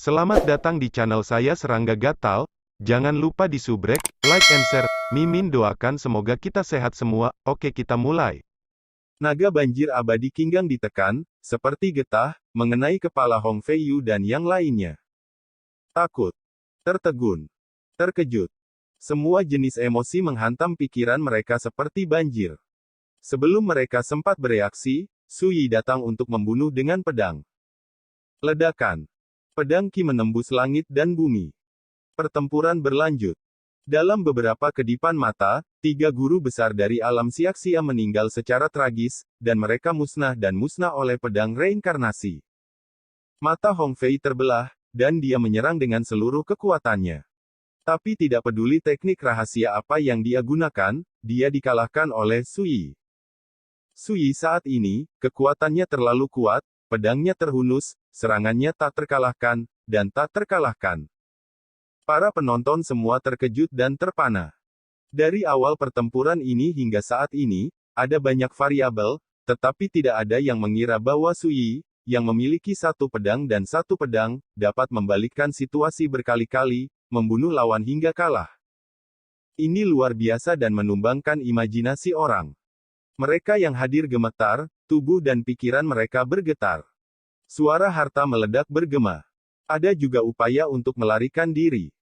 Selamat datang di channel saya Serangga Gatal. Jangan lupa di subrek, like and share. Mimin doakan semoga kita sehat semua. Oke, kita mulai. Naga banjir abadi Kinggang ditekan, seperti getah, mengenai kepala Hong Feiyu dan yang lainnya. Takut, tertegun, terkejut. Semua jenis emosi menghantam pikiran mereka seperti banjir. Sebelum mereka sempat bereaksi, Su Yi datang untuk membunuh dengan pedang. Ledakan. Pedang Qi menembus langit dan bumi. Pertempuran berlanjut. Dalam beberapa kedipan mata, 3 guru besar dari alam Siak-Sia meninggal secara tragis, dan mereka musnah oleh pedang reinkarnasi. Mata Hong Fei terbelah, dan dia menyerang dengan seluruh kekuatannya. Tapi tidak peduli teknik rahasia apa yang dia gunakan, dia dikalahkan oleh Su Yi. Su Yi saat ini, kekuatannya terlalu kuat, pedangnya terhunus, serangannya tak terkalahkan, dan tak terkalahkan. Para penonton semua terkejut dan terpana. Dari awal pertempuran ini hingga saat ini, ada banyak variabel, tetapi tidak ada yang mengira bahwa Su Yi, yang memiliki satu pedang dan satu pedang, dapat membalikkan situasi berkali-kali, membunuh lawan hingga kalah. Ini luar biasa dan menumbangkan imajinasi orang. Mereka yang hadir gemetar, tubuh dan pikiran mereka bergetar. Suara harta meledak bergema. Ada juga upaya untuk melarikan diri.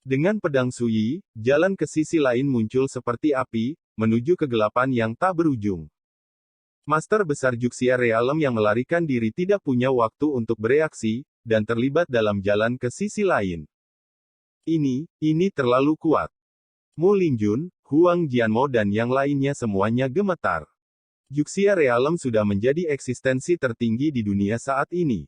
Dengan pedang Su Yi, jalan ke sisi lain muncul seperti api, menuju kegelapan yang tak berujung. Master besar Juxia Realem yang melarikan diri tidak punya waktu untuk bereaksi, dan terlibat dalam jalan ke sisi lain. Ini terlalu kuat. Mu Lingjun, Huang Jianmo dan yang lainnya semuanya gemetar. Juxia Realem sudah menjadi eksistensi tertinggi di dunia saat ini.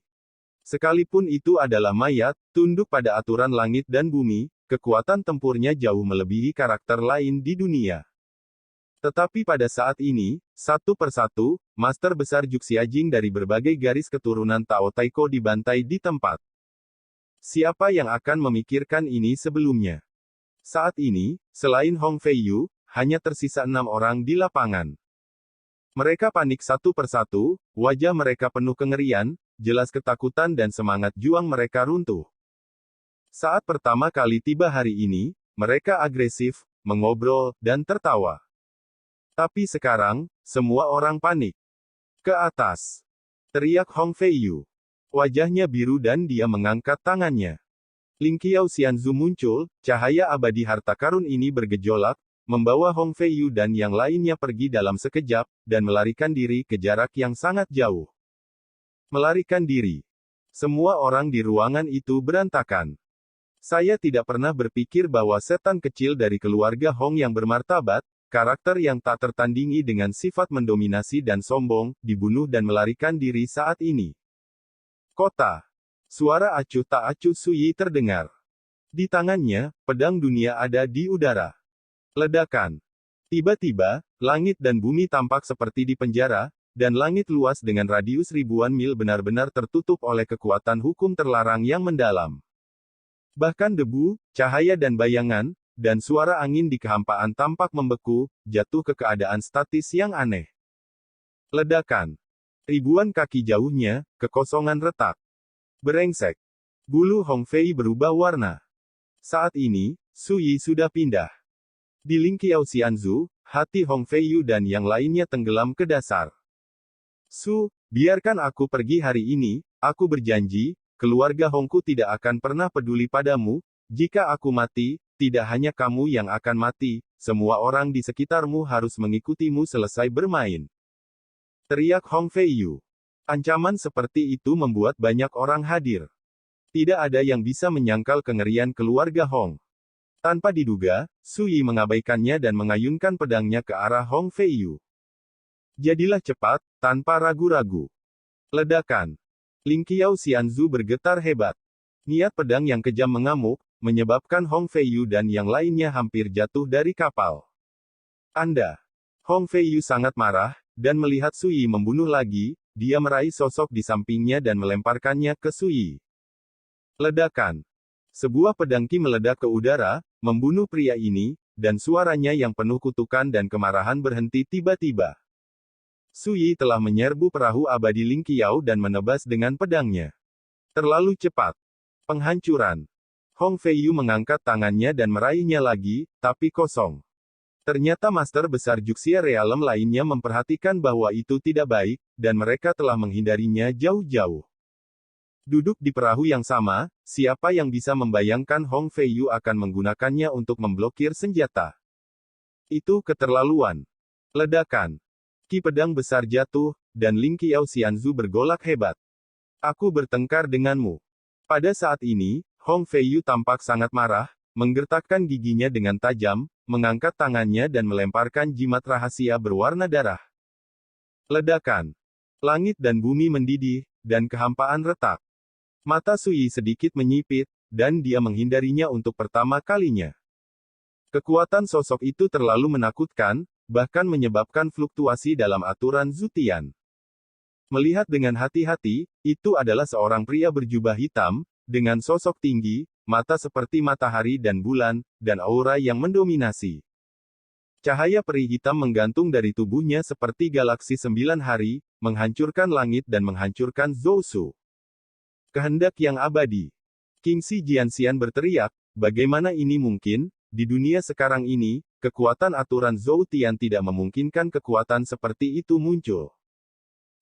Sekalipun itu adalah mayat, tunduk pada aturan langit dan bumi, kekuatan tempurnya jauh melebihi karakter lain di dunia. Tetapi pada saat ini, satu persatu, master besar Juxia Jing dari berbagai garis keturunan Tao Taiko dibantai di tempat. Siapa yang akan memikirkan ini sebelumnya? Saat ini, selain Hong Feiyu, hanya tersisa 6 orang di lapangan. Mereka panik satu persatu, wajah mereka penuh kengerian, jelas ketakutan dan semangat juang mereka runtuh. Saat pertama kali tiba hari ini, mereka agresif, mengobrol, dan tertawa. Tapi sekarang, semua orang panik. Ke atas! Teriak Hong Feiyu. Wajahnya biru dan dia mengangkat tangannya. Ling Qiao Xianzu muncul, cahaya abadi harta karun ini bergejolak, membawa Hong Feiyu dan yang lainnya pergi dalam sekejap, dan melarikan diri ke jarak yang sangat jauh. Melarikan diri. Semua orang di ruangan itu berantakan. Saya tidak pernah berpikir bahwa setan kecil dari keluarga Hong yang bermartabat, karakter yang tak tertandingi dengan sifat mendominasi dan sombong, dibunuh dan melarikan diri saat ini. Kota. Suara acuh tak acuh Su Yi terdengar. Di tangannya, pedang dunia ada di udara. Ledakan. Tiba-tiba, langit dan bumi tampak seperti di penjara, dan langit luas dengan radius ribuan mil benar-benar tertutup oleh kekuatan hukum terlarang yang mendalam. Bahkan debu, cahaya dan bayangan, dan suara angin di kehampaan tampak membeku, jatuh ke keadaan statis yang aneh. Ledakan. Ribuan kaki jauhnya, kekosongan retak. Berengsek. Bulu Hong Fei berubah warna. Saat ini, Su Yi sudah pindah. Di Ling Qiao Xianzu, hati Hong Feiyu dan yang lainnya tenggelam ke dasar. Su, biarkan aku pergi hari ini, aku berjanji, keluarga Hongku tidak akan pernah peduli padamu, jika aku mati, tidak hanya kamu yang akan mati, semua orang di sekitarmu harus mengikutimu selesai bermain. Teriak Hong Feiyu. Ancaman seperti itu membuat banyak orang hadir. Tidak ada yang bisa menyangkal kengerian keluarga Hong. Tanpa diduga, Su Yi mengabaikannya dan mengayunkan pedangnya ke arah Hong Feiyu. Jadilah cepat, tanpa ragu-ragu. Ledakan. Ling Qiao Xianzu bergetar hebat. Niat pedang yang kejam mengamuk, menyebabkan Hong Feiyu dan yang lainnya hampir jatuh dari kapal. Hong Feiyu sangat marah, dan melihat Su Yi membunuh lagi, dia meraih sosok di sampingnya dan melemparkannya ke Su Yi. Ledakan. Sebuah pedang Qi meledak ke udara, membunuh pria ini, dan suaranya yang penuh kutukan dan kemarahan berhenti tiba-tiba. Su Yi telah menyerbu perahu abadi Ling Qiao dan menebas dengan pedangnya. Terlalu cepat. Penghancuran. Hong Feiyu mengangkat tangannya dan meraihnya lagi, tapi kosong. Ternyata Master Besar Juxia Realem lainnya memperhatikan bahwa itu tidak baik, dan mereka telah menghindarinya jauh-jauh. Duduk di perahu yang sama, siapa yang bisa membayangkan Hong Feiyu akan menggunakannya untuk memblokir senjata? Itu keterlaluan. Ledakan. Ki pedang besar jatuh, dan Ling Qiao Xianzu bergolak hebat. Aku bertengkar denganmu. Pada saat ini, Hong Feiyu tampak sangat marah, menggertakkan giginya dengan tajam, mengangkat tangannya dan melemparkan jimat rahasia berwarna darah. Ledakan. Langit dan bumi mendidih, dan kehampaan retak. Mata Sui sedikit menyipit, dan dia menghindarinya untuk pertama kalinya. Kekuatan sosok itu terlalu menakutkan, bahkan menyebabkan fluktuasi dalam aturan Zutian. Melihat dengan hati-hati, itu adalah seorang pria berjubah hitam, dengan sosok tinggi, mata seperti matahari dan bulan, dan aura yang mendominasi. Cahaya peri hitam menggantung dari tubuhnya seperti galaksi 9 hari, menghancurkan langit dan menghancurkan Zhou. Kehendak yang abadi. Kingxi Jianxian berteriak, bagaimana ini mungkin? Di dunia sekarang ini, kekuatan aturan Zhou Tian tidak memungkinkan kekuatan seperti itu muncul.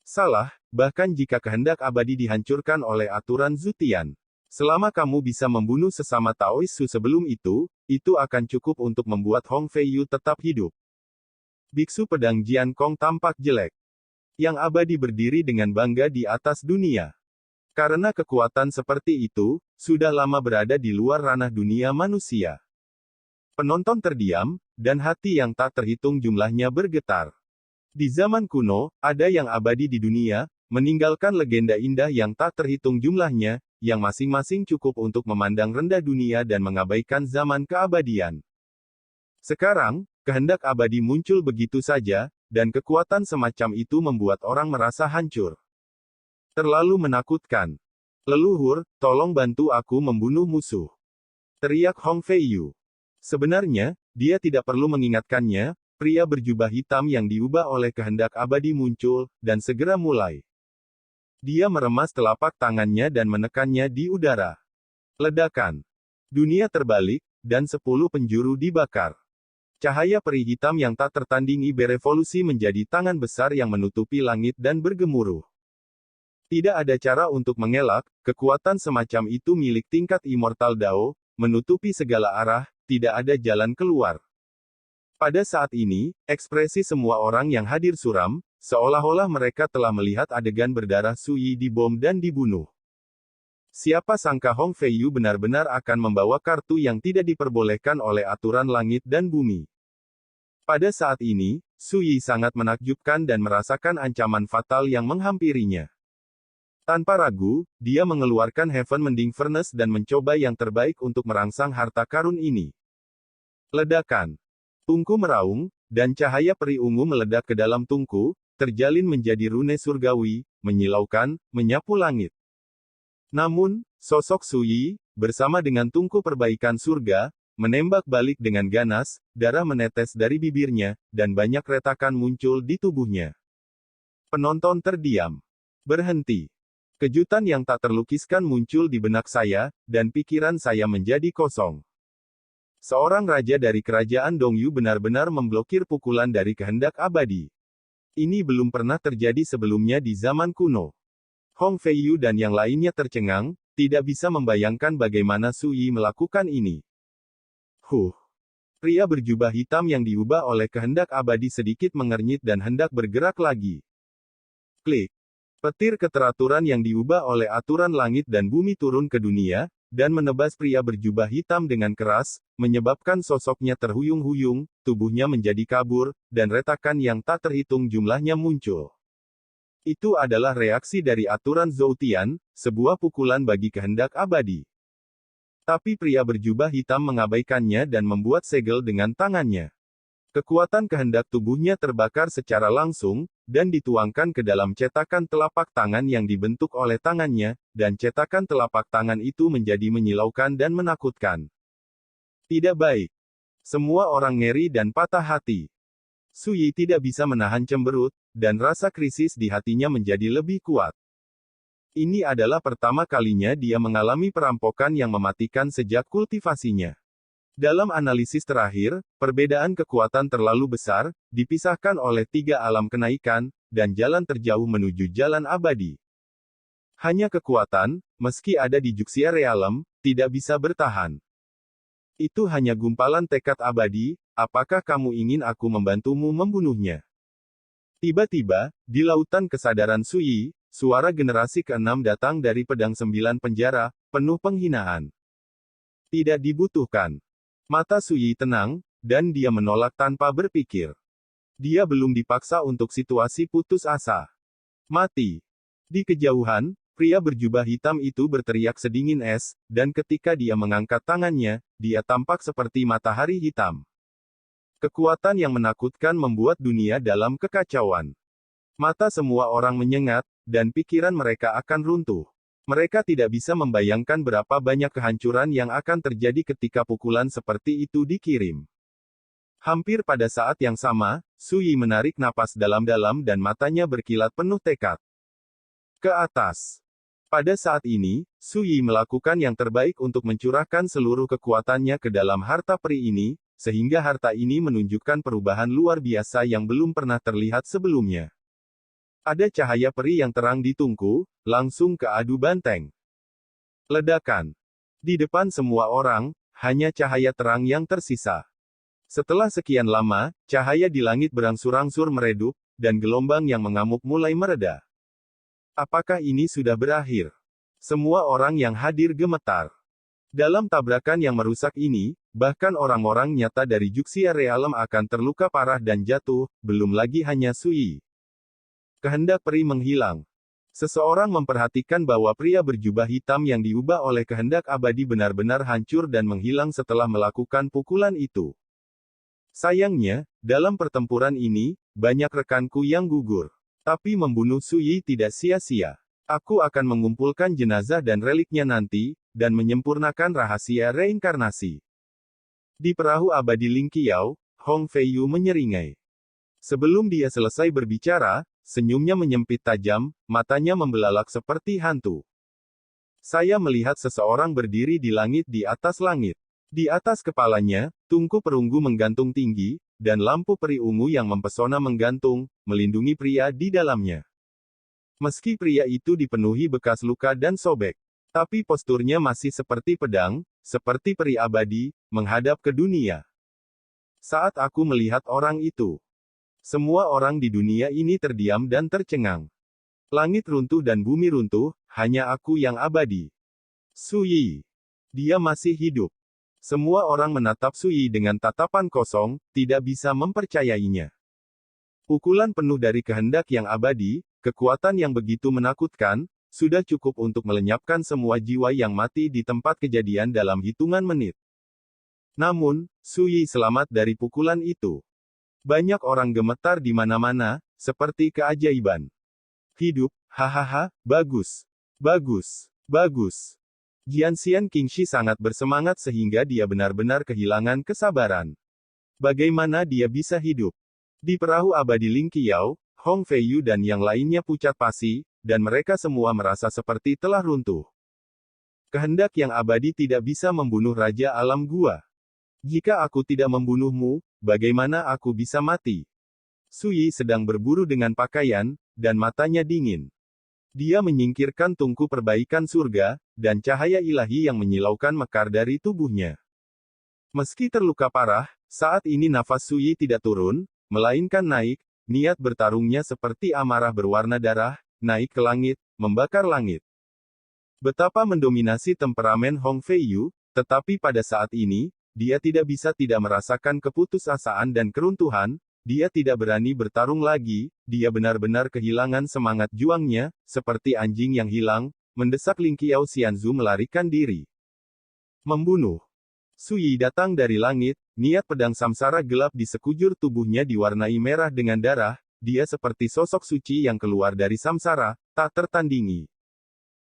Salah, bahkan jika kehendak abadi dihancurkan oleh aturan Zutian. Selama kamu bisa membunuh sesama Taoisu sebelum itu akan cukup untuk membuat Hong Feiyu tetap hidup. Biksu pedang Jian Kong tampak jelek. Yang abadi berdiri dengan bangga di atas dunia. Karena kekuatan seperti itu, sudah lama berada di luar ranah dunia manusia. Penonton terdiam, dan hati yang tak terhitung jumlahnya bergetar. Di zaman kuno, ada yang abadi di dunia, meninggalkan legenda indah yang tak terhitung jumlahnya, yang masing-masing cukup untuk memandang rendah dunia dan mengabaikan zaman keabadian. Sekarang, kehendak abadi muncul begitu saja, dan kekuatan semacam itu membuat orang merasa hancur. Terlalu menakutkan. Leluhur, tolong bantu aku membunuh musuh. Teriak Hong Feiyu. Sebenarnya, dia tidak perlu mengingatkannya, pria berjubah hitam yang diubah oleh kehendak abadi muncul, dan segera mulai. Dia meremas telapak tangannya dan menekannya di udara. Ledakan. Dunia terbalik, dan 10 penjuru dibakar. Cahaya peri hitam yang tak tertandingi berevolusi menjadi tangan besar yang menutupi langit dan bergemuruh. Tidak ada cara untuk mengelak, kekuatan semacam itu milik tingkat Immortal Dao, menutupi segala arah, tidak ada jalan keluar. Pada saat ini, ekspresi semua orang yang hadir suram, seolah-olah mereka telah melihat adegan berdarah Sui dibom dan dibunuh. Siapa sangka Hong Feiyu benar-benar akan membawa kartu yang tidak diperbolehkan oleh aturan langit dan bumi. Pada saat ini, Sui sangat menakjubkan dan merasakan ancaman fatal yang menghampirinya. Tanpa ragu, dia mengeluarkan Heaven Mending Furnace dan mencoba yang terbaik untuk merangsang harta karun ini. Ledakan. Tungku meraung, dan cahaya peri ungu meledak ke dalam tungku, terjalin menjadi rune surgawi, menyilaukan, menyapu langit. Namun, sosok Sui, bersama dengan tungku perbaikan surga, menembak balik dengan ganas, darah menetes dari bibirnya, dan banyak retakan muncul di tubuhnya. Penonton terdiam. Berhenti. Kejutan yang tak terlukiskan muncul di benak saya, dan pikiran saya menjadi kosong. Seorang raja dari kerajaan Dongyu benar-benar memblokir pukulan dari kehendak abadi. Ini belum pernah terjadi sebelumnya di zaman kuno. Hong Feiyu dan yang lainnya tercengang, tidak bisa membayangkan bagaimana Sui melakukan ini. Pria berjubah hitam yang diubah oleh kehendak abadi sedikit mengernyit dan hendak bergerak lagi. Klik. Petir keteraturan yang diubah oleh aturan langit dan bumi turun ke dunia, dan menebas pria berjubah hitam dengan keras, menyebabkan sosoknya terhuyung-huyung, tubuhnya menjadi kabur, dan retakan yang tak terhitung jumlahnya muncul. Itu adalah reaksi dari aturan Zoutian, sebuah pukulan bagi kehendak abadi. Tapi pria berjubah hitam mengabaikannya dan membuat segel dengan tangannya. Kekuatan kehendak tubuhnya terbakar secara langsung, dan dituangkan ke dalam cetakan telapak tangan yang dibentuk oleh tangannya, dan cetakan telapak tangan itu menjadi menyilaukan dan menakutkan. Tidak baik. Semua orang ngeri dan patah hati. Sui tidak bisa menahan cemberut, dan rasa krisis di hatinya menjadi lebih kuat. Ini adalah pertama kalinya dia mengalami perampokan yang mematikan sejak kultivasinya. Dalam analisis terakhir, perbedaan kekuatan terlalu besar, dipisahkan oleh 3 alam kenaikan, dan jalan terjauh menuju jalan abadi. Hanya kekuatan, meski ada di Juxia Realm, tidak bisa bertahan. Itu hanya gumpalan tekad abadi, apakah kamu ingin aku membantumu membunuhnya? Tiba-tiba, di lautan kesadaran Sui, suara generasi ke-6 datang dari pedang 9 penjara, penuh penghinaan. Tidak dibutuhkan. Mata Sui tenang, dan dia menolak tanpa berpikir. Dia belum dipaksa untuk situasi putus asa. Mati. Di kejauhan, pria berjubah hitam itu berteriak sedingin es, dan ketika dia mengangkat tangannya, dia tampak seperti matahari hitam. Kekuatan yang menakutkan membuat dunia dalam kekacauan. Mata semua orang menyengat, dan pikiran mereka akan runtuh. Mereka tidak bisa membayangkan berapa banyak kehancuran yang akan terjadi ketika pukulan seperti itu dikirim. Hampir pada saat yang sama, Sui menarik napas dalam-dalam dan matanya berkilat penuh tekad. Ke atas. Pada saat ini, Sui melakukan yang terbaik untuk mencurahkan seluruh kekuatannya ke dalam harta peri ini, sehingga harta ini menunjukkan perubahan luar biasa yang belum pernah terlihat sebelumnya. Ada cahaya peri yang terang di tungku, langsung ke adu banteng. Ledakan. Di depan semua orang, hanya cahaya terang yang tersisa. Setelah sekian lama, cahaya di langit berangsur-angsur meredup, dan gelombang yang mengamuk mulai mereda. Apakah ini sudah berakhir? Semua orang yang hadir gemetar. Dalam tabrakan yang merusak ini, bahkan orang-orang nyata dari Juxia Realm akan terluka parah dan jatuh, belum lagi hanya Sui. Kehendak peri menghilang. Seseorang memperhatikan bahwa pria berjubah hitam yang diubah oleh kehendak abadi benar-benar hancur dan menghilang setelah melakukan pukulan itu. Sayangnya, dalam pertempuran ini, banyak rekanku yang gugur. Tapi membunuh Sui tidak sia-sia. Aku akan mengumpulkan jenazah dan reliknya nanti, dan menyempurnakan rahasia reinkarnasi. Di perahu abadi Ling Qiao, Hong Feiyu menyeringai. Sebelum dia selesai berbicara, senyumnya menyempit tajam, matanya membelalak seperti hantu. Saya melihat seseorang berdiri di langit di atas langit. Di atas kepalanya, tungku perunggu menggantung tinggi, dan lampu peri ungu yang mempesona menggantung, melindungi pria di dalamnya. Meski pria itu dipenuhi bekas luka dan sobek, tapi posturnya masih seperti pedang, seperti peri abadi, menghadap ke dunia. Saat aku melihat orang itu, semua orang di dunia ini terdiam dan tercengang. Langit runtuh dan bumi runtuh, hanya aku yang abadi. Sui. Dia masih hidup. Semua orang menatap Sui dengan tatapan kosong, tidak bisa mempercayainya. Pukulan penuh dari kehendak yang abadi, kekuatan yang begitu menakutkan, sudah cukup untuk melenyapkan semua jiwa yang mati di tempat kejadian dalam hitungan menit. Namun, Sui selamat dari pukulan itu. Banyak orang gemetar di mana-mana, seperti keajaiban. Hidup, hahaha, bagus. Bagus. Bagus. Jianxian Qingxi sangat bersemangat sehingga dia benar-benar kehilangan kesabaran. Bagaimana dia bisa hidup? Di perahu abadi Ling Qiao, Hong Feiyu dan yang lainnya pucat pasi, dan mereka semua merasa seperti telah runtuh. Kehendak yang abadi tidak bisa membunuh Raja Alam Gua. Jika aku tidak membunuhmu, bagaimana aku bisa mati? Sui sedang berburu dengan pakaian, dan matanya dingin. Dia menyingkirkan tungku perbaikan surga, dan cahaya ilahi yang menyilaukan mekar dari tubuhnya. Meski terluka parah, saat ini nafas Sui tidak turun, melainkan naik, niat bertarungnya seperti amarah berwarna darah, naik ke langit, membakar langit. Betapa mendominasi temperamen Hong Feiyu, tetapi pada saat ini, dia tidak bisa tidak merasakan keputusasaan dan keruntuhan, dia tidak berani bertarung lagi, dia benar-benar kehilangan semangat juangnya, seperti anjing yang hilang, mendesak Ling Qiao Xianzu melarikan diri. Membunuh. Sui datang dari langit, niat pedang samsara gelap di sekujur tubuhnya diwarnai merah dengan darah, dia seperti sosok suci yang keluar dari samsara, tak tertandingi.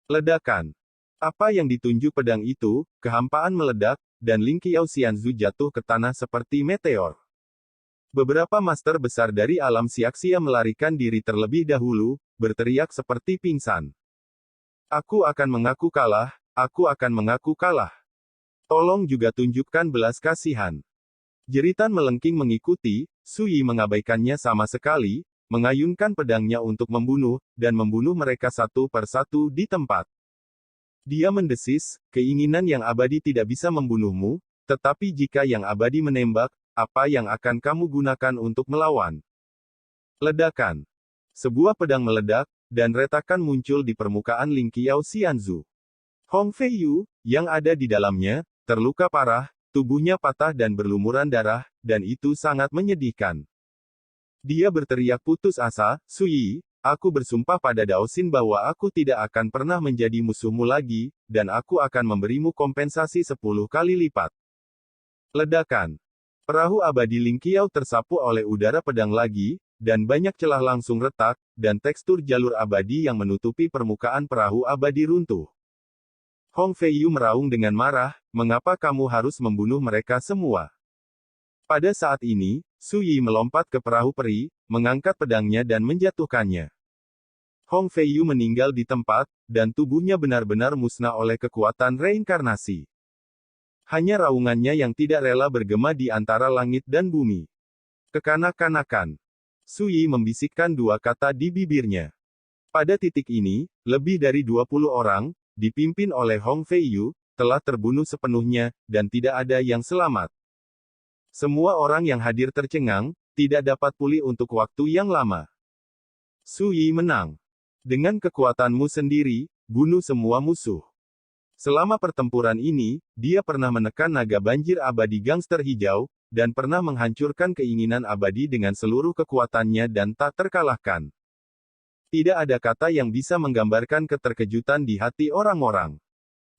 Ledakan. Apa yang ditunjuk pedang itu, kehampaan meledak, dan Ling Qiao Xianzu jatuh ke tanah seperti meteor. Beberapa master besar dari alam Siaksia melarikan diri terlebih dahulu, berteriak seperti pingsan. Aku akan mengaku kalah, aku akan mengaku kalah. Tolong juga tunjukkan belas kasihan. Jeritan melengking mengikuti, Sui mengabaikannya sama sekali, mengayunkan pedangnya untuk membunuh, dan membunuh mereka satu per satu di tempat. Dia mendesis, keinginan yang abadi tidak bisa membunuhmu, tetapi jika yang abadi menembak, apa yang akan kamu gunakan untuk melawan? Ledakan. Sebuah pedang meledak, dan retakan muncul di permukaan Ling Qiao Xianzu. Hong Feiyu, yang ada di dalamnya, terluka parah, tubuhnya patah dan berlumuran darah, dan itu sangat menyedihkan. Dia berteriak putus asa, Sui, aku bersumpah pada Daosin bahwa aku tidak akan pernah menjadi musuhmu lagi, dan aku akan memberimu kompensasi 10 kali lipat. Ledakan. Perahu abadi Ling Qiao tersapu oleh udara pedang lagi, dan banyak celah langsung retak, dan tekstur jalur abadi yang menutupi permukaan perahu abadi runtuh. Hong Feiyu meraung dengan marah, mengapa kamu harus membunuh mereka semua? Pada saat ini, Sui melompat ke perahu peri, mengangkat pedangnya dan menjatuhkannya. Hong Feiyu meninggal di tempat, dan tubuhnya benar-benar musnah oleh kekuatan reinkarnasi. Hanya raungannya yang tidak rela bergema di antara langit dan bumi. Kekanak-kanakan. Sui membisikkan dua kata di bibirnya. Pada titik ini, lebih dari 20 orang, dipimpin oleh Hong Feiyu, telah terbunuh sepenuhnya, dan tidak ada yang selamat. Semua orang yang hadir tercengang, tidak dapat pulih untuk waktu yang lama. Sui menang. Dengan kekuatanmu sendiri, bunuh semua musuh. Selama pertempuran ini, dia pernah menekan naga banjir abadi gangster hijau, dan pernah menghancurkan keinginan abadi dengan seluruh kekuatannya dan tak terkalahkan. Tidak ada kata yang bisa menggambarkan keterkejutan di hati orang-orang.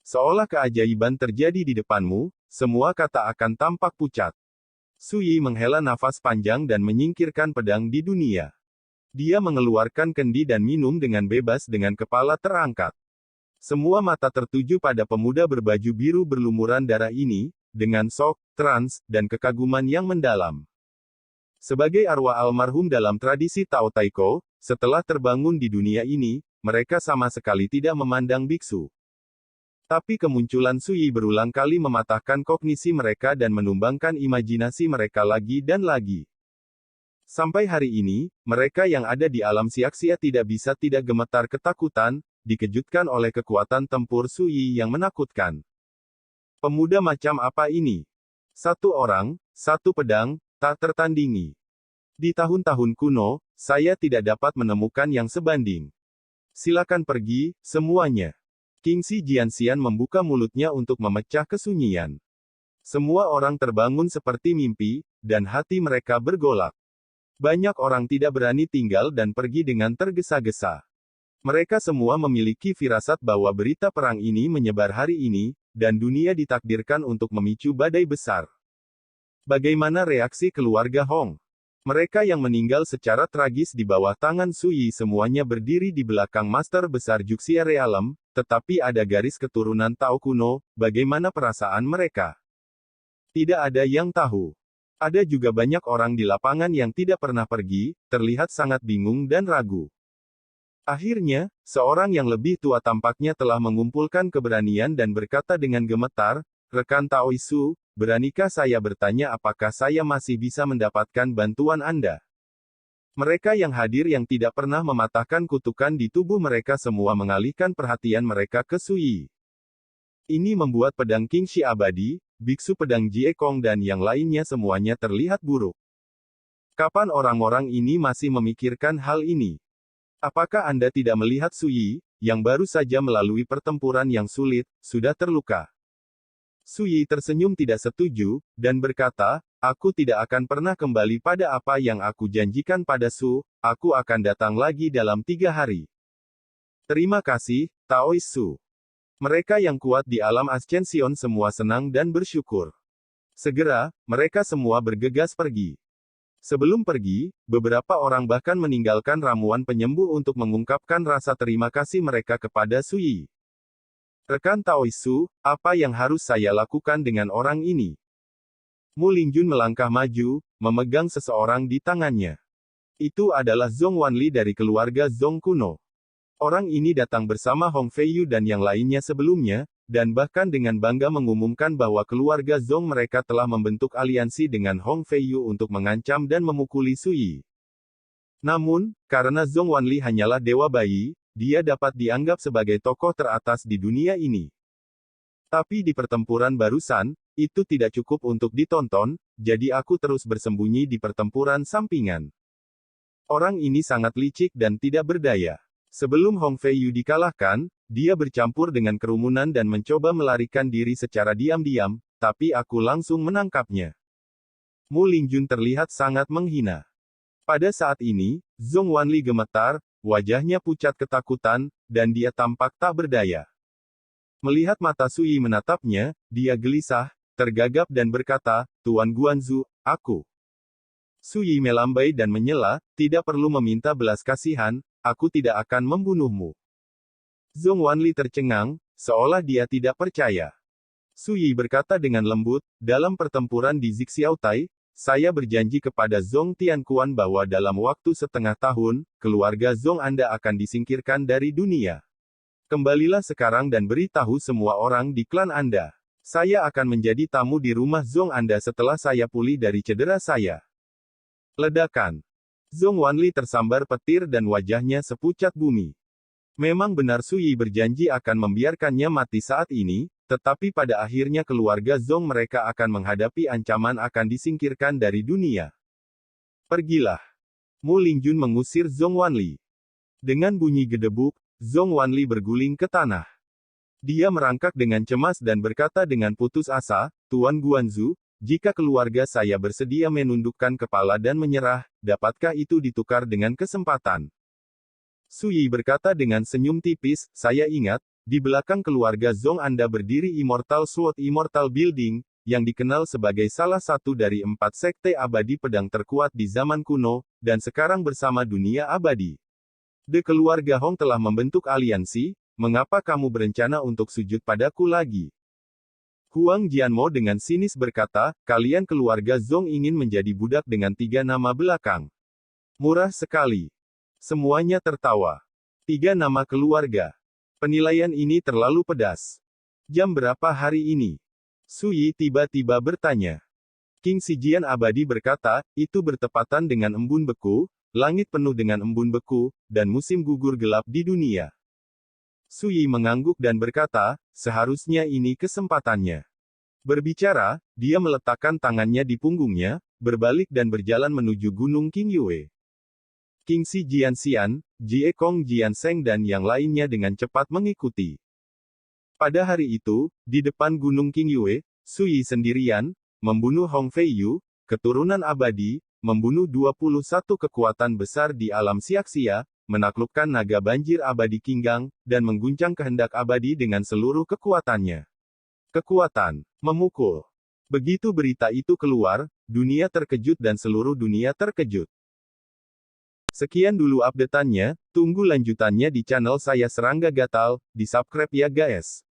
Seolah keajaiban terjadi di depanmu, semua kata akan tampak pucat. Sui menghela nafas panjang dan menyingkirkan pedang di dunia. Dia mengeluarkan kendi dan minum dengan bebas dengan kepala terangkat. Semua mata tertuju pada pemuda berbaju biru berlumuran darah ini, dengan sok, trans, dan kekaguman yang mendalam. Sebagai arwah almarhum dalam tradisi Tao Taiko, setelah terbangun di dunia ini, mereka sama sekali tidak memandang biksu. Tapi kemunculan Sui berulang kali mematahkan kognisi mereka dan menumbangkan imajinasi mereka lagi dan lagi. Sampai hari ini, mereka yang ada di alam Siaksia tidak bisa tidak gemetar ketakutan, dikejutkan oleh kekuatan tempur Sui yang menakutkan. Pemuda macam apa ini? Satu orang, satu pedang, tak tertandingi. Di tahun-tahun kuno, saya tidak dapat menemukan yang sebanding. Silakan pergi, semuanya. Kingxi Jianxian membuka mulutnya untuk memecah kesunyian. Semua orang terbangun seperti mimpi, dan hati mereka bergolak. Banyak orang tidak berani tinggal dan pergi dengan tergesa-gesa. Mereka semua memiliki firasat bahwa berita perang ini menyebar hari ini, dan dunia ditakdirkan untuk memicu badai besar. Bagaimana reaksi keluarga Hong? Mereka yang meninggal secara tragis di bawah tangan Sui semuanya berdiri di belakang Master Besar Juxia Realem, tetapi ada garis keturunan Tao kuno, bagaimana perasaan mereka? Tidak ada yang tahu. Ada juga banyak orang di lapangan yang tidak pernah pergi, terlihat sangat bingung dan ragu. Akhirnya, seorang yang lebih tua tampaknya telah mengumpulkan keberanian dan berkata dengan gemetar, "Rekan Taoisu, beranikah saya bertanya apakah saya masih bisa mendapatkan bantuan Anda?" Mereka yang hadir yang tidak pernah mematahkan kutukan di tubuh mereka semua mengalihkan perhatian mereka ke Sui. Ini membuat pedang Kingxi abadi, biksu pedang Jie Kong dan yang lainnya semuanya terlihat buruk. Kapan orang-orang ini masih memikirkan hal ini? Apakah Anda tidak melihat Sui, yang baru saja melalui pertempuran yang sulit, sudah terluka? Sui tersenyum tidak setuju, dan berkata, "Aku tidak akan pernah kembali pada apa yang aku janjikan pada Su, aku akan datang lagi dalam 3 hari." Terima kasih, Taoisu. Mereka yang kuat di alam Ascension semua senang dan bersyukur. Segera, mereka semua bergegas pergi. Sebelum pergi, beberapa orang bahkan meninggalkan ramuan penyembuh untuk mengungkapkan rasa terima kasih mereka kepada Sui. "Rekan Taoisu, apa yang harus saya lakukan dengan orang ini?" Mu Lingjun melangkah maju, memegang seseorang di tangannya. Itu adalah Zhong Wanli dari keluarga Zhong kuno. Orang ini datang bersama Hong Feiyu dan yang lainnya sebelumnya, dan bahkan dengan bangga mengumumkan bahwa keluarga Zhong mereka telah membentuk aliansi dengan Hong Feiyu untuk mengancam dan memukuli Su Yi. Namun, karena Zhong Wanli hanyalah dewa bayi, dia dapat dianggap sebagai tokoh teratas di dunia ini. Tapi di pertempuran barusan, itu tidak cukup untuk ditonton, jadi aku terus bersembunyi di pertempuran sampingan. Orang ini sangat licik dan tidak berdaya. Sebelum Hong Feiyu dikalahkan, dia bercampur dengan kerumunan dan mencoba melarikan diri secara diam-diam, tapi aku langsung menangkapnya. Mu Lingjun terlihat sangat menghina. Pada saat ini, Zhong Wanli gemetar, wajahnya pucat ketakutan, dan dia tampak tak berdaya. Melihat mata Su Yi menatapnya, dia gelisah, tergagap dan berkata, "Tuan Guanzu, aku." Su Yi melambai dan menyela, "Tidak perlu meminta belas kasihan, aku tidak akan membunuhmu." Zhong Wanli tercengang, seolah dia tidak percaya. Su Yi berkata dengan lembut, "Dalam pertempuran di Zixiaotai, saya berjanji kepada Zhong Tianquan bahwa dalam waktu setengah tahun, keluarga Zhong Anda akan disingkirkan dari dunia. Kembalilah sekarang dan beritahu semua orang di klan Anda. Saya akan menjadi tamu di rumah Zhong Anda setelah saya pulih dari cedera saya." Ledakan. Zhong Wanli tersambar petir dan wajahnya sepucat bumi. Memang benar Su Yi berjanji akan membiarkannya mati saat ini, tetapi pada akhirnya keluarga Zhong mereka akan menghadapi ancaman akan disingkirkan dari dunia. "Pergilah." Mu Lingjun mengusir Zhong Wanli. Dengan bunyi gedebuk, Zhong Wanli berguling ke tanah. Dia merangkak dengan cemas dan berkata dengan putus asa, "Tuan Guanzu, jika keluarga saya bersedia menundukkan kepala dan menyerah, dapatkah itu ditukar dengan kesempatan?" Su Yi berkata dengan senyum tipis, "Saya ingat, di belakang keluarga Zhong Anda berdiri Immortal Sword Immortal Building, yang dikenal sebagai salah satu dari 4 sekte abadi pedang terkuat di zaman kuno, dan sekarang bersama dunia abadi. The keluarga Hong telah membentuk aliansi, mengapa kamu berencana untuk sujud padaku lagi?" Huang Jianmo dengan sinis berkata, "Kalian keluarga Zhong ingin menjadi budak dengan 3 nama belakang. Murah sekali." Semuanya tertawa. 3 nama keluarga. Penilaian ini terlalu pedas. "Jam berapa hari ini?" Su Yi tiba-tiba bertanya. King Sijian Abadi berkata, "Itu bertepatan dengan embun beku, langit penuh dengan embun beku, dan musim gugur gelap di dunia." Su Yi mengangguk dan berkata, "Seharusnya ini kesempatannya." Berbicara, dia meletakkan tangannya di punggungnya, berbalik dan berjalan menuju Gunung Qingyue. King Si Jianxian, Jie Kong Jianseng dan yang lainnya dengan cepat mengikuti. Pada hari itu, di depan Gunung Qingyue, Su Yi sendirian, membunuh Hong Feiyu, keturunan abadi, membunuh 21 kekuatan besar di alam siaksia, menaklukkan naga banjir abadi Qinggang, dan mengguncang kehendak abadi dengan seluruh kekuatannya. Kekuatan memukul. Begitu berita itu keluar, dunia terkejut dan seluruh dunia terkejut. Sekian dulu update-annya, tunggu lanjutannya di channel saya Serangga Gatal, di subscribe ya guys.